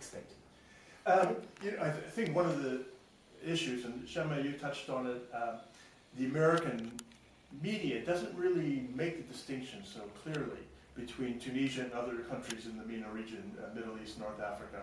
expected. I think one of the issues, and Shema, you touched on it, the American media doesn't really make the distinction so clearly between Tunisia and other countries in the MENA region, Middle East, North Africa.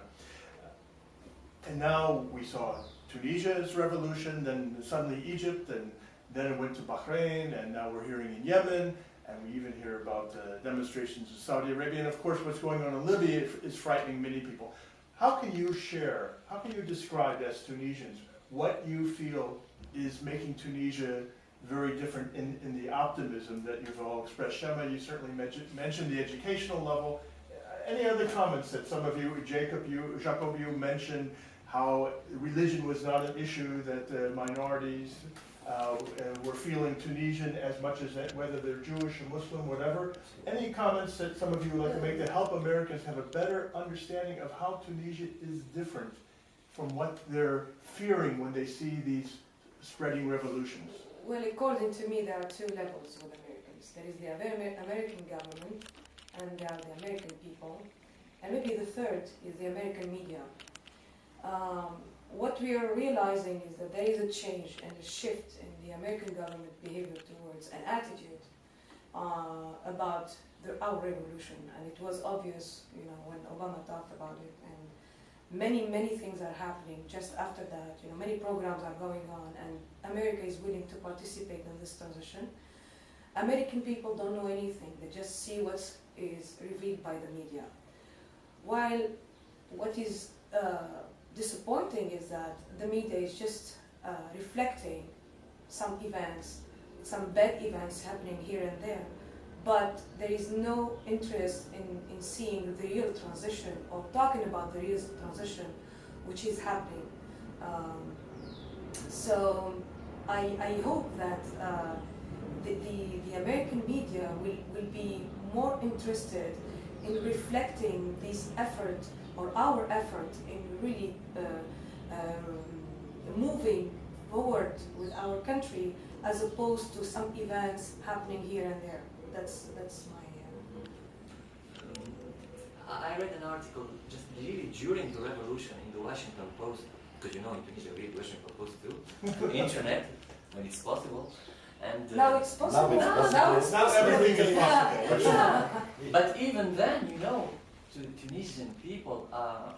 And now we saw Tunisia's revolution, then suddenly Egypt, and then it went to Bahrain, and now we're hearing in Yemen, and we even hear about demonstrations in Saudi Arabia, and of course what's going on in Libya is frightening many people. How can you share, how can you describe as Tunisians what you feel is making Tunisia very different in the optimism that you've all expressed? Shema, you certainly mentioned the educational level. Any other comments that some of you, Jacob, you mentioned how religion was not an issue, that minorities were feeling Tunisian as much as whether they're Jewish or Muslim, whatever. Any comments that some of you would like to make that help Americans have a better understanding of how Tunisia is different from what they're fearing when they see these spreading revolutions? Well, according to me, there are two levels with Americans. There is the American government, and there are the American people, and maybe the third is the American media. What we are realizing is that there is a change and a shift in the American government behavior towards an attitude about our revolution, and it was obvious, you know, when Obama talked about it, and many things are happening just after that. You know, many programs are going on, and America is willing to participate in this transition. American people don't know anything; they just see what is revealed by the media. While what is disappointing is that the media is just reflecting some events, some bad events happening here and there, but there is no interest in seeing the real transition or talking about the real transition which is happening. So I hope that the American media will be more interested in reflecting this effort or our effort in really moving forward with our country, as opposed to some events happening here and there. That's my. I read an article just really during the revolution in the Washington Post, because you know in Tunisia we read Washington Post too, the internet when it's possible. And now it's possible. Now everything is possible. Yeah. But even then, you know, Tunisian people are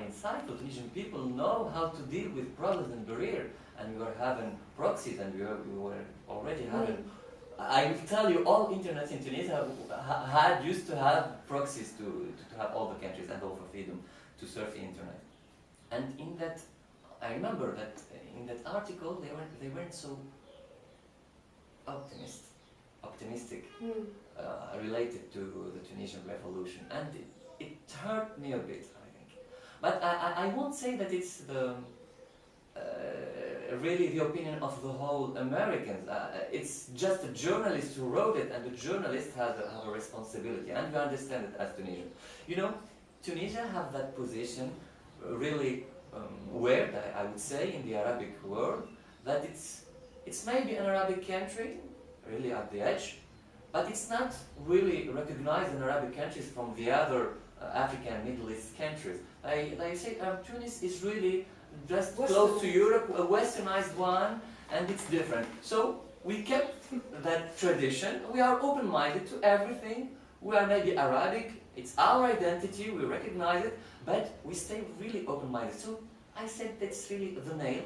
insightful. Tunisian people know how to deal with problems and barriers, and we were having proxies, and we were already having. I will tell you, all internet in Tunisia used to have proxies to have all the countries and all for freedom to surf the internet. And in that, I remember that in that article they weren't so optimistic related to the Tunisian revolution, and it hurt me a bit, I think. But I won't say that it's really the opinion of the whole Americans. It's just a journalist who wrote it, and the journalist has a responsibility, and we understand it as Tunisian. You know, Tunisia have that position really weird, I would say, in the Arabic world, that it's maybe an Arabic country, really at the edge, but it's not really recognized in Arabic countries from the other African and Middle East countries. They say Tunis is really just close to Europe, a westernized one, and it's different. So we kept that tradition. We are open-minded to everything. We are maybe Arabic, it's our identity, we recognize it, but we stay really open-minded. So I said that's really the nail,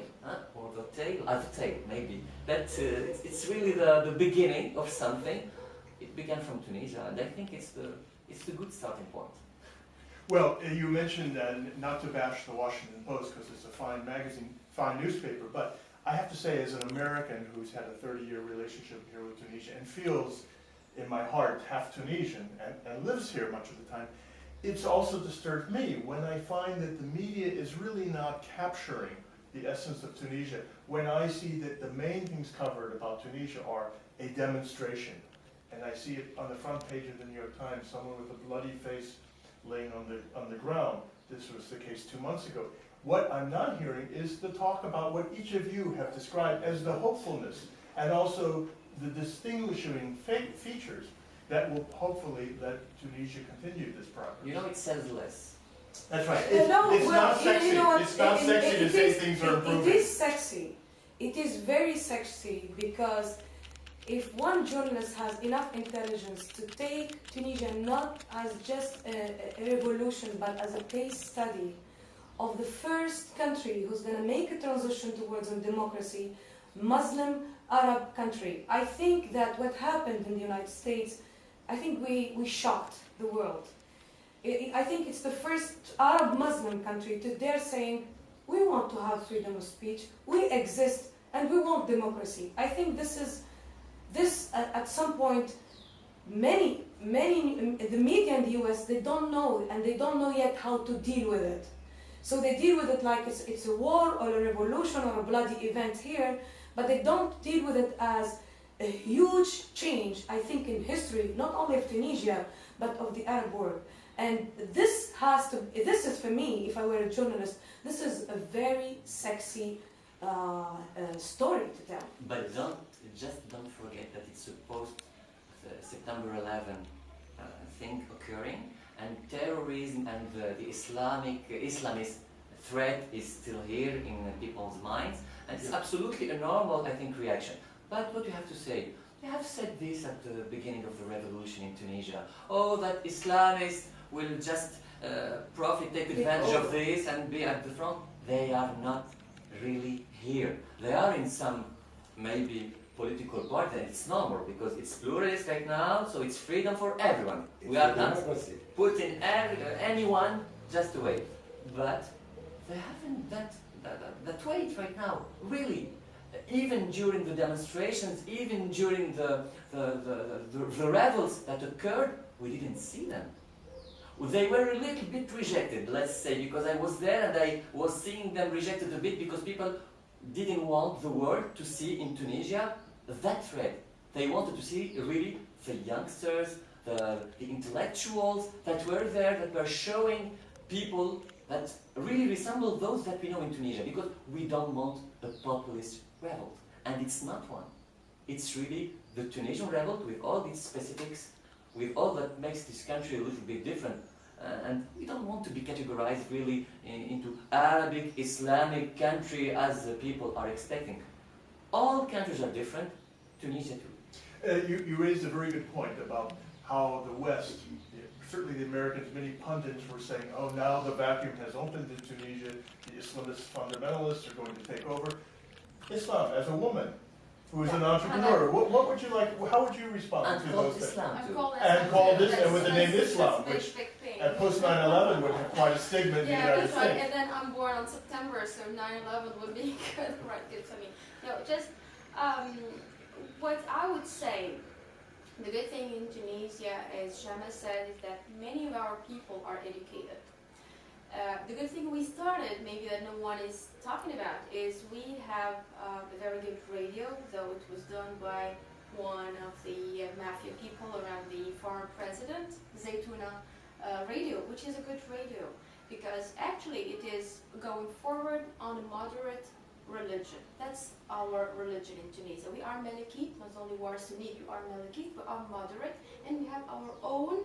or the tail, maybe. That it's really the beginning of something. It began from Tunisia, and I think it's the good starting point. Well, you mentioned not to bash the Washington Post because it's a fine magazine, fine newspaper, but I have to say, as an American who's had a 30-year relationship here with Tunisia and feels in my heart half Tunisian and lives here much of the time, it's also disturbed me when I find that the media is really not capturing the essence of Tunisia. When I see that the main things covered about Tunisia are a demonstration, and I see it on the front page of the New York Times, someone with a bloody face laying on the ground. This was the case 2 months ago. What I'm not hearing is the talk about what each of you have described as the hopefulness and also the distinguishing features that will hopefully let Tunisia continue this progress. You know, it sells less. That's right. No, It's well, not sexy. you know what, It's not sexy to say things are improving. It is sexy. It is very sexy because if one journalist has enough intelligence to take Tunisia not as just a revolution but as a case study of the first country who's going to make a transition towards a democracy, Muslim Arab country. I think that what happened in the United States, I think we shocked the world. I think it's the first Arab Muslim country to dare saying, we want to have freedom of speech, we exist, and we want democracy. I think this at some point, the media in the US, they don't know, and they don't know yet how to deal with it. So they deal with it like it's a war or a revolution or a bloody event here, but they don't deal with it as a huge change, I think, in history, not only of Tunisia, but of the Arab world. And this is for me, if I were a journalist, this is a very sexy story to tell. But just don't forget that it's supposed September 11 thing occurring, and terrorism and the Islamist threat is still here in people's minds, and it's absolutely a normal, I think, reaction. But what you have to say, they have said this at the beginning of the revolution in Tunisia. Oh, that Islamists will just take advantage of this and be at the front. They are not really here. They are in some maybe political party, and it's normal because it's pluralist right now, so it's freedom for everyone. We are not putting anyone just away. But they haven't that weight right now, really. Even during the demonstrations, even during the revels that occurred, we didn't see them. They were a little bit rejected, let's say, because I was there and I was seeing them rejected a bit because people didn't want the world to see in Tunisia that threat. They wanted to see really the youngsters, the intellectuals that were there, that were showing people that really resemble those that we know in Tunisia, because we don't want a populist revolt. And it's not one. It's really the Tunisian revolt with all its specifics, with all that makes this country a little bit different. And we don't want to be categorized really into Arabic, Islamic country as the people are expecting. All countries are different, Tunisia too. You raised a very good point about how the West, certainly the Americans, many pundits were saying, oh, now the vacuum has opened in Tunisia, the Islamist fundamentalists are going to take over. Islam, as a woman who is an entrepreneur, what would you like, how would you respond to those things? And called this, and with the name Islam, which at post 9/11 would have quite a stigma in the United States. Right. And then I'm born on September, so 9/11 would be good, right? Good for me. No, just what I would say. The good thing in Tunisia, as Shama said, is that many of our people are educated. The good thing we started, maybe that no one is talking about, is we have a very good radio, though it was done by one of the mafia people around the former president, Zaytuna radio, which is a good radio, because actually it is going forward on a moderate religion. That's our religion in Tunisia. We are Malikite, not only we are Sunni, we are Malikite, we are moderate, and we have our own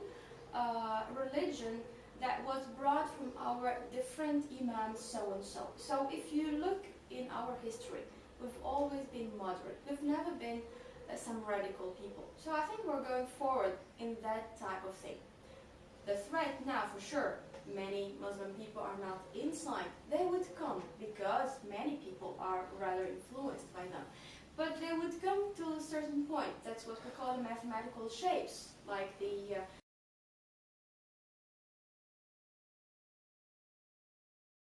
religion that was brought from our different imams, so and so. So if you look in our history, we've always been moderate. We've never been some radical people. So I think we're going forward in that type of thing. The threat now, for sure, many Muslim people are not inside. They would come because many people are rather influenced by them. But they would come to a certain point. That's what we call the mathematical shapes, like the